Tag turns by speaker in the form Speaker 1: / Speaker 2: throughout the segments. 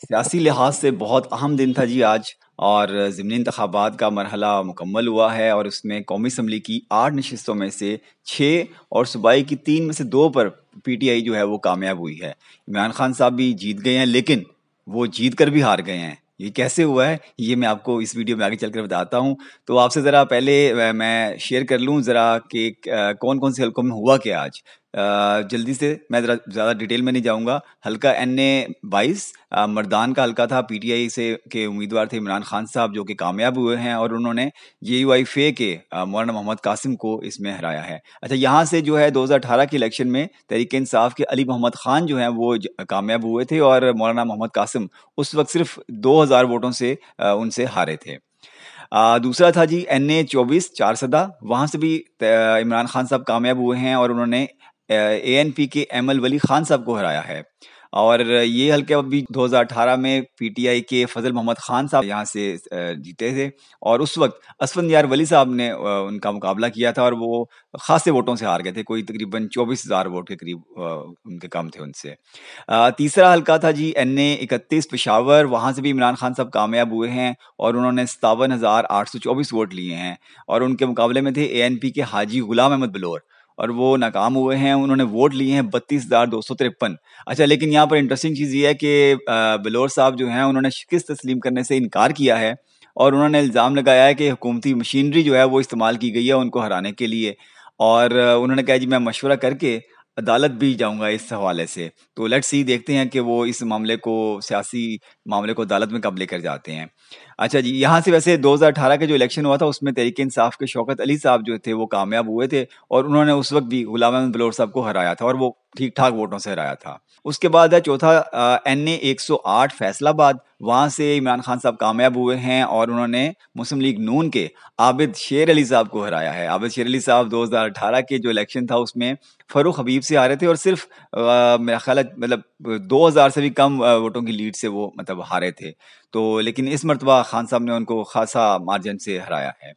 Speaker 1: सियासी लिहाज से बहुत अहम दिन था जी आज। और ज़िमनी इंतखाबात का मरहला मुकम्मल हुआ है और उसमें कौमी असम्बली की 8 नशिस्तों में से 6 और सूबाई की 3 में से 2 पर पीटीआई जो है वो कामयाब हुई है। इमरान खान साहब भी जीत गए हैं, लेकिन वो जीत कर भी हार गए हैं। ये कैसे हुआ है, ये मैं आपको इस वीडियो में आगे चलकर बताता हूँ। तो आपसे ज़रा पहले मैं शेयर कर लूँ ज़रा कि कौन-कौन से हलकों में हुआ क्या आज। जल्दी से मैं ज़रा ज़्यादा डिटेल में नहीं जाऊँगा। हल्का NA 22 मर्दान का हल्का था। पीटीआई से के उम्मीदवार थे इमरान खान साहब, जो कि कामयाब हुए हैं और उन्होंने JUI-FA के मौलाना मोहम्मद कासिम को इसमें हराया है। अच्छा, यहाँ से जो है 2018 के इलेक्शन में तहरीक-ए-इंसाफ के अली मोहम्मद खान जो हैं वो कामयाब हुए थे और मौलाना मोहम्मद कासिम उस वक्त सिर्फ 2000 वोटों से उनसे हारे थे। दूसरा था जी NA 24 चारसदा। वहाँ से भी इमरान खान साहब कामयाब हुए हैं और उन्होंने ANP के एमल वली खान साहब को हराया है। और ये हल्के अभी 2018 में पीटीआई के फजल मोहम्मद खान साहब यहाँ से जीते थे और उस वक्त असफंद यार वली साहब ने उनका मुकाबला किया था और वो खासे वोटों से हार गए थे। कोई तकरीबन 24,000 वोट के करीब उनके कम थे उनसे। तीसरा हल्का था जी NA 31 पेशावर। वहाँ से भी इमरान खान साहब कामयाब हुए हैं और उन्होंने 57,824 वोट लिए हैं और उनके मुकाबले में थे ANP के हाजी गुलाम अहमद बलोर और वो नाकाम हुए हैं। उन्होंने वोट लिए हैं 32,253। अच्छा, लेकिन यहाँ पर इंटरेस्टिंग चीज़ ये है कि बलोर साहब जो हैं उन्होंने शिकस्त तस्लीम करने से इनकार किया है और उन्होंने इल्ज़ाम लगाया है कि हुकूमती मशीनरी जो है वो इस्तेमाल की गई है उनको हराने के लिए। और उन्होंने कहा जी मैं मशवरा करके अदालत भी जाऊँगा इस हवाले से। तो लेट्स सी, देखते हैं कि वो इस मामले को, सियासी मामले को अदालत में कब लेकर जाते हैं। अच्छा जी, यहाँ से वैसे 2018 का जो इलेक्शन हुआ था उसमें तहरीक-ए-इंसाफ के शौकत अली साहब जो थे वो कामयाब हुए थे और उन्होंने उस वक्त भी गुलाम अहमद बलोच साहब को हराया था और वो ठीक-ठाक वोटों से हराया था। उसके बाद है चौथा NA 108 फैसलाबाद। वहाँ से इमरान खान साहब कामयाब हुए हैं और उन्होंने मुस्लिम लीग नून के आबिद शेर अली साहब को हराया है। आबिद शेर अली साहब 2018 के जो इलेक्शन था उसमें फ़ारूक हबीब से हारे थे और सिर्फ मेरा ख़्याल है मतलब 2000 से भी कम वोटों की लीड से वो मतलब हारे थे। तो लेकिन इस मर्तबा खान साहब ने उनको खासा मार्जिन से हराया है।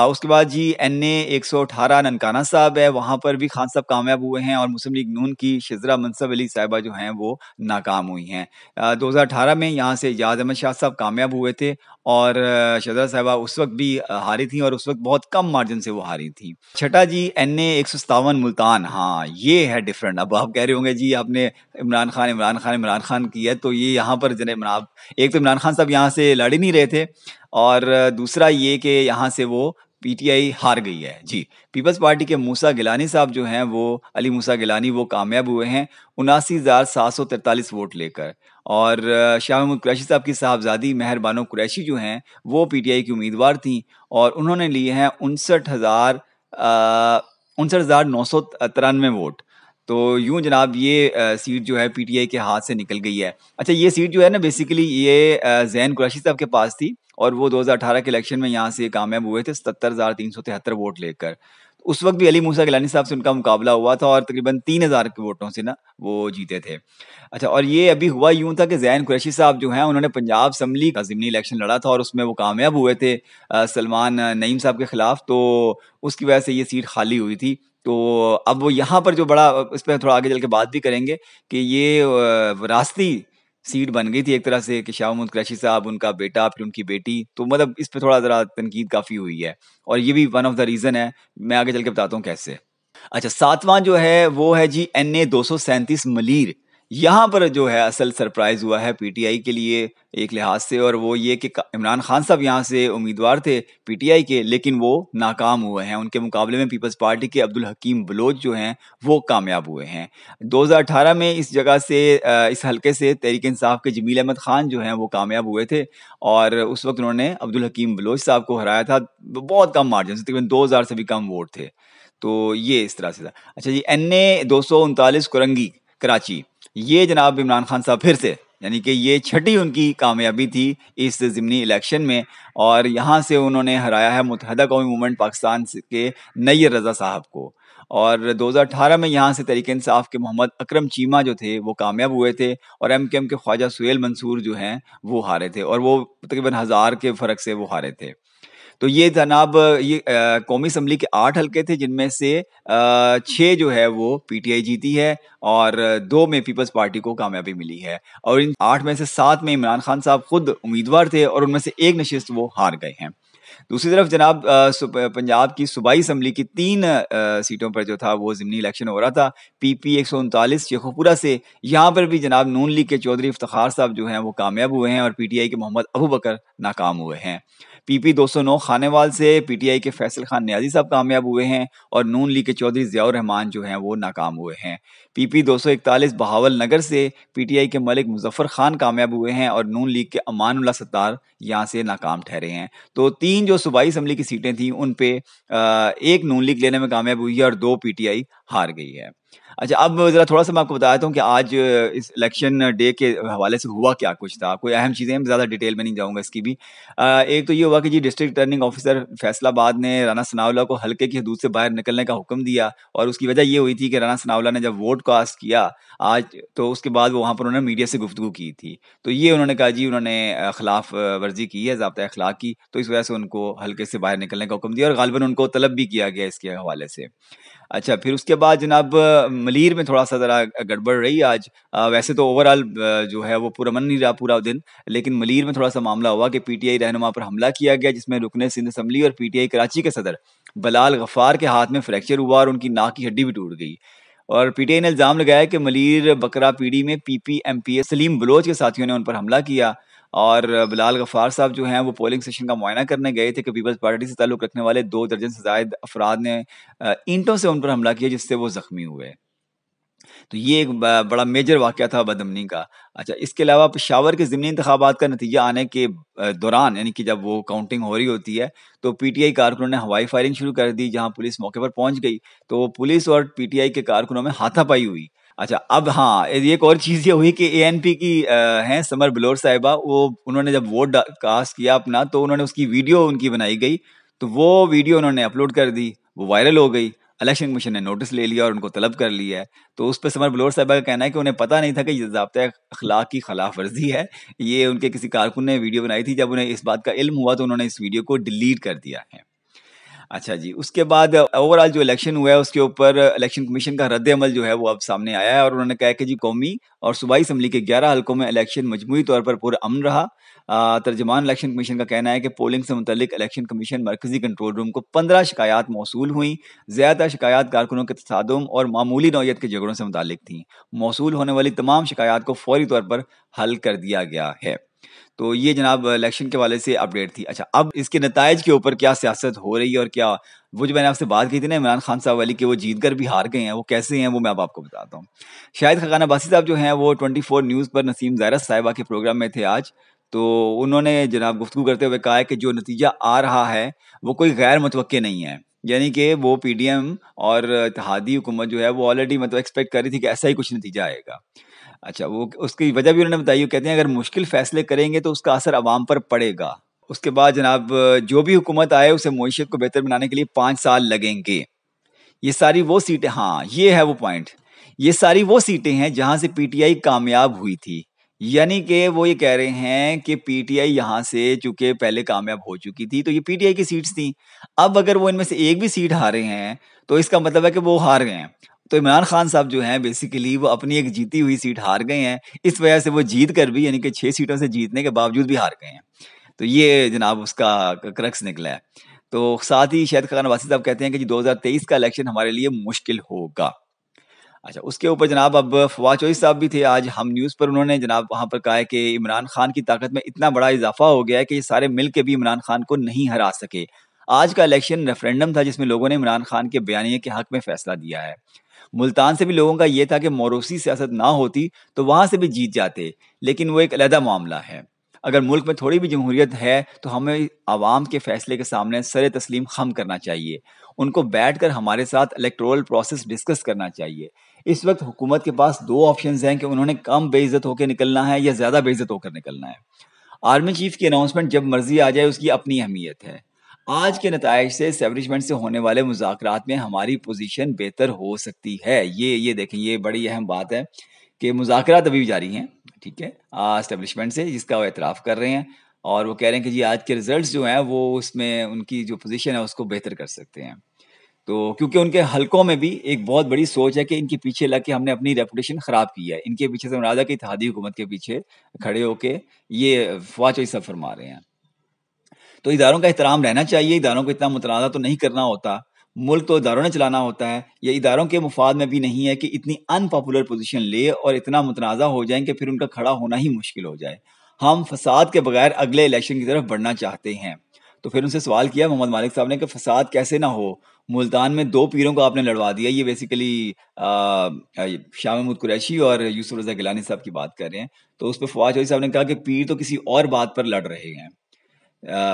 Speaker 1: उसके बाद जी NA 118 ननकाना साहब है। वहाँ पर भी खान साहब कामयाब हुए हैं और मुस्लिम लीग नून की शिज़रा मनसब अली साहिबा जो हैं वो नाकाम हुई हैं। 2018 में यहाँ से एजाज़ अहमद शाह साहब कामयाब हुए थे और शिज़रा साहिबा उस वक्त भी हारी थी और उस वक्त बहुत कम मार्जिन से वो हारी थी। छठा जी NA 157 मुल्तान। हाँ, ये है डिफरेंट। अब आप कह रहे होंगे जी आपने इमरान खान की है, तो ये यहाँ पर जनाब एक तो इमरान खान साहब यहाँ से लड़ ही नहीं रहे थे और दूसरा ये कि यहाँ से वो पीटीआई हार गई है जी। पीपल्स पार्टी के मूसा गिलानी साहब जो हैं वो, अली मूसा गिलानी, वो कामयाब हुए हैं 79,743 वोट लेकर। और शाह महमूद कुरैशी साहब की साहबजादी मेहरबानो कुरैशी जो हैं वो पीटीआई की उम्मीदवार थीं और उन्होंने लिए हैं 59,993 वोट। तो यूँ जनाब ये सीट जो है पीटीआई के हाथ से निकल गई है। अच्छा, ये सीट जो है ना बेसिकली ये ज़ैन कुरैशी साहब के पास थी और वो 2018 के इलेक्शन में यहाँ से कामयाब हुए थे 77,373 वोट लेकर। उस वक्त भी अली मूसा गिलानी साहब से उनका मुकाबला हुआ था और तकरीबन 3000 के वोटों से ना वो जीते थे। अच्छा, और ये अभी हुआ यूँ था कि ज़ैन कुरैशी साहब जो हैं उन्होंने पंजाब असम्बली का ज़िमनी इलेक्शन लड़ा था और उसमें वो कामयाब हुए थे सलमान नईम साहब के खिलाफ। तो उसकी वजह से ये सीट खाली हुई थी। तो अब वो यहाँ पर जो बड़ा, इस पे थोड़ा आगे चल के बात भी करेंगे कि ये विरासती सीट बन गई थी एक तरह से कि शाह महमूद कुरैशी साहब, उनका बेटा, फिर उनकी बेटी। तो मतलब इस पे थोड़ा ज़रा तनकीद काफ़ी हुई है और ये भी वन ऑफ द रीज़न है। मैं आगे चल के बताता हूँ कैसे। अच्छा, सातवां जो है वो है जी NA 237 मलीर। यहाँ पर जो है असल सरप्राइज़ हुआ है पीटीआई के लिए एक लिहाज से, और वो ये कि इमरान खान साहब यहाँ से उम्मीदवार थे पीटीआई के, लेकिन वो नाकाम हुए हैं। उनके मुकाबले में पीपल्स पार्टी के अब्दुल हकीम बलोच जो हैं वो कामयाब हुए हैं। 2018 में इस जगह से इस हल्के से तहरीक इंसाफ के जमील अहमद खान जो हैं वो कामयाब हुए थे और उस वक्त उन्होंने अब्दुल हकीम बलोच साहब को हराया था बहुत कम मार्जिन से, तकरीबन 2000 से भी कम वोट थे। तो ये इस तरह से था। अच्छा जी, NA 239 कुरंगी कराची। ये जनाब इमरान खान साहब फिर से, यानी कि ये छठी उनकी कामयाबी थी इस ज़िमनी इलेक्शन में और यहाँ से उन्होंने हराया है मुत्तहदा कौमी मूवमेंट पाकिस्तान के नैयर रज़ा साहब को। और 2018 में यहाँ से तहरीक इंसाफ के मोहम्मद अकरम चीमा जो थे वो कामयाब हुए थे और MKM के ख्वाजा सुहेल मंसूर जो हैं वो हारे थे और वो तकरीबन 1000 के फ़र्क से वो हारे थे। तो ये जनाब ये कौमी असम्बली के 8 हल्के थे, जिनमें से 6 जो है वो पीटीआई जीती है और 2 में पीपल्स पार्टी को कामयाबी मिली है। और इन 8 में से 7 में इमरान खान साहब खुद उम्मीदवार थे और उनमें से एक नशिस्त वो हार गए हैं। दूसरी तरफ जनाब पंजाब की सूबाई असम्बली की 3 सीटों पर जो था वो ज़िमनी इलेक्शन हो रहा था। पीपी 139 शेखोपुरा से, यहाँ पर भी जनाब नून लीग के चौधरी इफ्तिखार साहब जो हैं वो कामयाब हुए हैं और पीटीआई के मोहम्मद अबू बकर नाकाम हुए हैं। पीपी 209 खानेवाल से पीटीआई के फैसल खान नियाजी साहब कामयाब हुए हैं और नून लीग के चौधरी ज़ियाउर रहमान जो हैं वो नाकाम हुए हैं। पीपी 241 बहावल नगर से पीटीआई के मलिक मुजफ्फर खान कामयाब हुए हैं और नून लीग के अमानुल्लाह सत्तार यहाँ से नाकाम ठहरे हैं। तो 3 जो सूबाई असम्बली की सीटें थी उन पे एक नून लीग लेने में कामयाब हुई है और 2 पीटीआई हार गई है। अच्छा, अब ज़रा थोड़ा-सा मैं आपको बता देता हूँ कि आज इस इलेक्शन डे के हवाले से हुआ क्या कुछ था। कोई अहम चीज़ें हैं, ज़्यादा डिटेल में नहीं जाऊँगा इसकी भी। एक तो ये हुआ कि जी डिस्ट्रिक्ट रिटर्निंग ऑफिसर फैसलाबाद ने राना सनाउल्लाह को हल्के की हदूद से बाहर निकलने का हुक्म दिया और उसकी वजह ये हुई थी कि राना सनाउल्लाह ने जब वोट कास्ट किया आज, तो उसके बाद वो वहाँ पर उन्होंने मीडिया से गुफ्तगू की थी। तो ये उन्होंने कहा जी उन्होंने खिलाफ वर्जी की है ज़ाब्ता अखलाक की, तो इस वजह से उनको हल्के से बाहर निकलने का हुक्म दिया और गालिबन उनको तलब भी किया गया इसके हवाले से। अच्छा, फिर उसके बाद जनाब मलीर में थोड़ा-सा ज़रा गड़बड़ रही आज। वैसे तो ओवरऑल जो है वो पुरअमन नहीं रहा पूरा दिन, लेकिन मलीर में थोड़ा-सा मामला हुआ कि पीटीआई रहनुमा पर हमला किया गया, जिसमें रुकने सिंध असम्बली और पीटीआई कराची के सदर बिलाल गफ्फार के हाथ में फ्रैक्चर हुआ और उनकी नाक की हड्डी भी टूट गई। और पीटीआई ने इल्ज़ाम लगाया कि मलीर बकरा पीढ़ी में पीपी एमपीए सलीम बलोच के साथियों ने उन पर हमला किया और बिलाल गफ्फार साहब जो हैं वो पोलिंग स्टेशन का मुआयना करने गए थे कि पीपल्स पार्टी से ताल्लुक़ रखने वाले 2 दर्जन से ज़ायद अफराद ने ईंटों से उन पर हमला किया, जिससे वो ज़ख्मी हुए। तो ये एक बड़ा मेजर वाक़या था बदअमनी का। अच्छा, इसके अलावा पेशावर के ज़िमनी इंतखाबात का नतीजा आने के दौरान, यानी कि जब वो काउंटिंग हो रही होती है, तो पीटीआई कारकुनों ने हवाई फायरिंग शुरू कर दी, जहाँ पुलिस मौके पर पहुँच गई। तो पुलिस और पीटीआई के कारकुनों में हाथापाई हुई। अच्छा, अब हाँ, एक और चीज़ ये हुई कि एएनपी की हैं समर बलोच साहिबा, वो उन्होंने जब वोट कास्ट किया अपना, तो उन्होंने उसकी वीडियो उनकी बनाई गई, तो वो वीडियो उन्होंने अपलोड कर दी, वो वायरल हो गई। इलेक्शन कमीशन ने नोटिस ले लिया और उनको तलब कर लिया है। तो उस पे समर बलोच साहिबा का कहना है कि उन्हें पता नहीं था कि ये ज़ाब्ता अखलाक की खिलाफ वर्जी है। ये उनके किसी कारकुन ने वीडियो बनाई थी, जब उन्हें इस बात का इल्म हुआ तो उन्होंने इस वीडियो को डिलीट कर दिया है। अच्छा जी, उसके बाद ओवरऑल जो इलेक्शन हुआ है उसके ऊपर इलेक्शन कमीशन का रद्द-ए-अमल जो है वो अब सामने आया है और उन्होंने कहा है कि जी कौमी और सूबाई असम्बली के 11 हलकों में इलेक्शन मजमूई तौर पर पुरअमन रहा। तर्जुमान इलेक्शन कमीशन का कहना है कि पोलिंग से मुतल्लिक इलेक्शन कमीशन मरकज़ी कंट्रोल रूम को 15 शिकायत मौसूल हुई। ज़्यादा शिकायत कारकुनों के तसादुम और मामूली नौइयत के झगड़ों से मुताल्लिक थीं। मौसूल होने वाली तमाम शिकायत को फौरी तौर पर हल कर दिया गया है। तो ये जनाब इलेक्शन के हवाले से अपडेट थी। अच्छा, अब इसके नताइज के ऊपर क्या सियासत हो रही है और क्या वो जो मैंने आपसे बात की थी ना इमरान खान साहब वाली कि वो जीत कर भी हार गए हैं, वो कैसे हैं वो मैं अब आपको बताता हूँ। शाहिद खकान अब्बासी साहब जो हैं वो 24 न्यूज़ पर नसीम ज़ायरा साहिबा के प्रोग्राम में थे आज। तो उन्होंने जनाब गुफ्तगू करते हुए कहा है कि जो नतीजा आ रहा है वो कोई गैर मुतवक्के नहीं है। यानी कि वो पीडीएम और इत्तेहादी हुकूमत जो है वो ऑलरेडी मतलब एक्सपेक्ट कर रही थी कि ऐसा ही कुछ नतीजा आएगा। अच्छा, वो उसकी वजह भी उन्होंने बताई, वो कहते हैं अगर मुश्किल फैसले करेंगे तो उसका असर अवाम पर पड़ेगा। उसके बाद जनाब जो भी हुकूमत आए उसे मईशत को बेहतर बनाने के लिए 5 साल लगेंगे। ये सारी वो सीटें, हाँ, ये है वो पॉइंट। ये सारी वो सीटें हैं जहाँ से पीटीआई कामयाब हुई थी। यानी कि वो ये कह रहे हैं कि पीटीआई यहाँ से चूँकि पहले कामयाब हो चुकी थी, तो ये पीटीआई की सीट्स थी। अब अगर वो इनमें से एक भी सीट हारे हैं, तो इसका मतलब है कि वो हार गए हैं। तो इमरान खान साहब जो हैं बेसिकली वो अपनी एक जीती हुई सीट हार गए हैं। इस वजह से वो जीत कर भी, यानी कि 6 सीटों से जीतने के बावजूद भी हार गए हैं। तो ये जनाब उसका क्रक्स निकला है। तो साथ ही शाहिद खान वासी साहब कहते हैं कि जी 2023 का इलेक्शन हमारे लिए मुश्किल होगा। अच्छा, उसके ऊपर जनाब अब फवाद चौधरी साहब भी थे आज हम न्यूज़ पर, उन्होंने जनाब वहाँ पर कहा है कि इमरान खान की ताकत में इतना बड़ा इजाफा हो गया है कि ये सारे मिल के भी इमरान खान को नहीं हरा सके। आज का इलेक्शन रेफरेंडम था जिसमें लोगों ने इमरान खान के बयानिए के हक में फैसला दिया है। मुल्तान से भी लोगों का ये था कि मोरूसी सियासत ना होती तो वहाँ से भी जीत जाते, लेकिन वो एक अलहदा मामला है। अगर मुल्क में थोड़ी भी जमहूरियत है तो हमें आवाम के फैसले के सामने सर तस्लीम खम करना चाहिए। उनको बैठकर हमारे साथ इलेक्टोरल प्रोसेस डिस्कस करना चाहिए। इस वक्त हुकूमत के पास 2 ऑप्शंस हैं कि उन्होंने कम बेइज्जत होकर निकलना है या ज़्यादा बेइज्जत होकर निकलना है। आर्मी चीफ की अनाउंसमेंट जब मर्जी आ जाए उसकी अपनी अहमियत है। आज के नताइज से एस्टेब्लिशमेंट से होने वाले मुज़ाकरात में हमारी पोजीशन बेहतर हो सकती है। ये देखें, ये बड़ी अहम बात है कि मुज़ाकरात अभी भी जारी हैं, ठीक है? एस्टेब्लिशमेंट से जिसका वो एतराफ़ कर रहे हैं और वो कह रहे हैं कि जी आज के रिजल्ट्स जो हैं वो उसमें उनकी जो पोजीशन है उसको बेहतर कर सकते हैं। तो क्योंकि उनके हलकों में भी एक बहुत बड़ी सोच है कि इनके पीछे लग के हमने अपनी रेपुटेशन ख़राब की है। इनके पीछे से मुराद है कि इत्तेहादी हुकूमत के पीछे खड़े होके ये फ़वाद चौधरी साहब फरमा रहे हैं। तो इदारों का एहतराम रहना चाहिए, इदारों को इतना मुतनाज़ा तो नहीं करना होता। मुल्क तो इदारों ने चलाना होता है। ये इदारों के मुफ़ाद में भी नहीं है कि इतनी अनपॉपुलर पोज़ीशन ले और इतना मुतनाज़ा हो जाएँ कि फिर उनका खड़ा होना ही मुश्किल हो जाए। हम फ़साद के बगैर अगले इलेक्शन की तरफ बढ़ना चाहते हैं। तो फिर उनसे सवाल किया मोहम्मद मालिक साहब ने कि फ़साद कैसे ना हो? मुल्तान में 2 पीरों को आपने लड़वा दिया। ये बेसिकली शाह महमूद कुरैशी और यूसुफ रज़ा गिलानी साहब की बात कर रहे हैं। तो उस पे फवाद चौधरी साहब ने कहा कि पीर तो किसी और बात पर लड़ रहे हैं।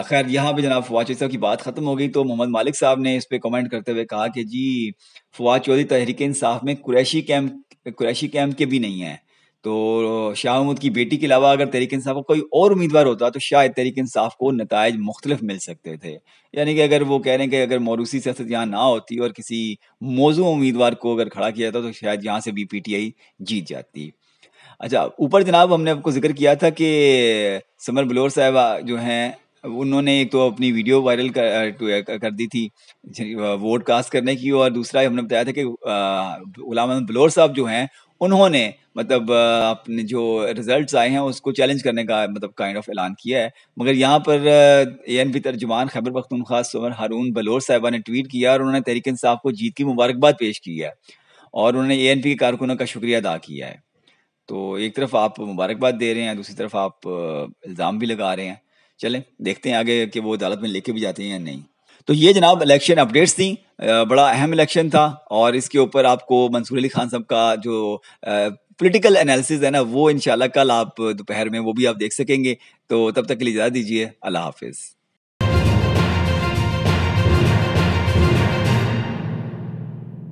Speaker 1: खैर यहाँ पे जनाब फवाद चौधरी साहब की बात ख़त्म हो गई तो मोहम्मद मालिक साहब ने इस पे कमेंट करते हुए कहा कि जी फवाद चौधरी तहरीक-ए-इंसाफ में कुरैशी कैंप के भी नहीं हैं। तो शाह महमूद की बेटी के अलावा अगर तहरीक-ए-इंसाफ का कोई और उम्मीदवार होता तो शायद तहरीक-ए-इंसाफ को नताइज मुख्तलिफ मिल सकते थे। यानी कि अगर वो कह रहे हैं कि अगर मौरूसी सियासत यहाँ ना होती और किसी मौजूद उम्मीदवार को अगर खड़ा किया जाता तो शायद यहाँ से भी पीटीआई जीत जाती। अच्छा, ऊपर जनाब हमने आपको ज़िक्र किया था कि समर बलोच साहिबा जो हैं, उन्होंने एक तो अपनी वीडियो वायरल कर दी थी वोट कास्ट करने की और दूसरा हमने बताया था कि गुलाम अहमद बलोच साहब जो हैं, उन्होंने मतलब अपने जो रिज़ल्ट्स आए हैं उसको चैलेंज करने का मतलब काइंड ऑफ ऐलान किया है। मगर यहाँ पर एएनपी तर्जुमान खैबर पख्तूनख्वा समर हारून बलोच साहिबा ने ट्वीट किया और उन्होंने तहरीक-ए-इंसाफ को जीत की मुबारकबाद पेश की है और उन्होंने एएनपी के कारकुनों का शुक्रिया अदा किया है। तो एक तरफ आप मुबारकबाद दे रहे हैं, दूसरी तरफ आप इल्ज़ाम भी लगा रहे हैं। चलें, देखते हैं आगे कि वो अदालत में लेके भी जाते हैं या नहीं। तो ये जनाब इलेक्शन अपडेट्स थी। बड़ा अहम इलेक्शन था और इसके ऊपर आपको मंसूर अली खान साहब का जो पॉलिटिकल एनालिसिस है ना, वो इंशाल्लाह कल आप दोपहर में वो भी आप देख सकेंगे। तो तब तक के लिए इजाज़त दीजिए। अल्लाह हाफ़िज़।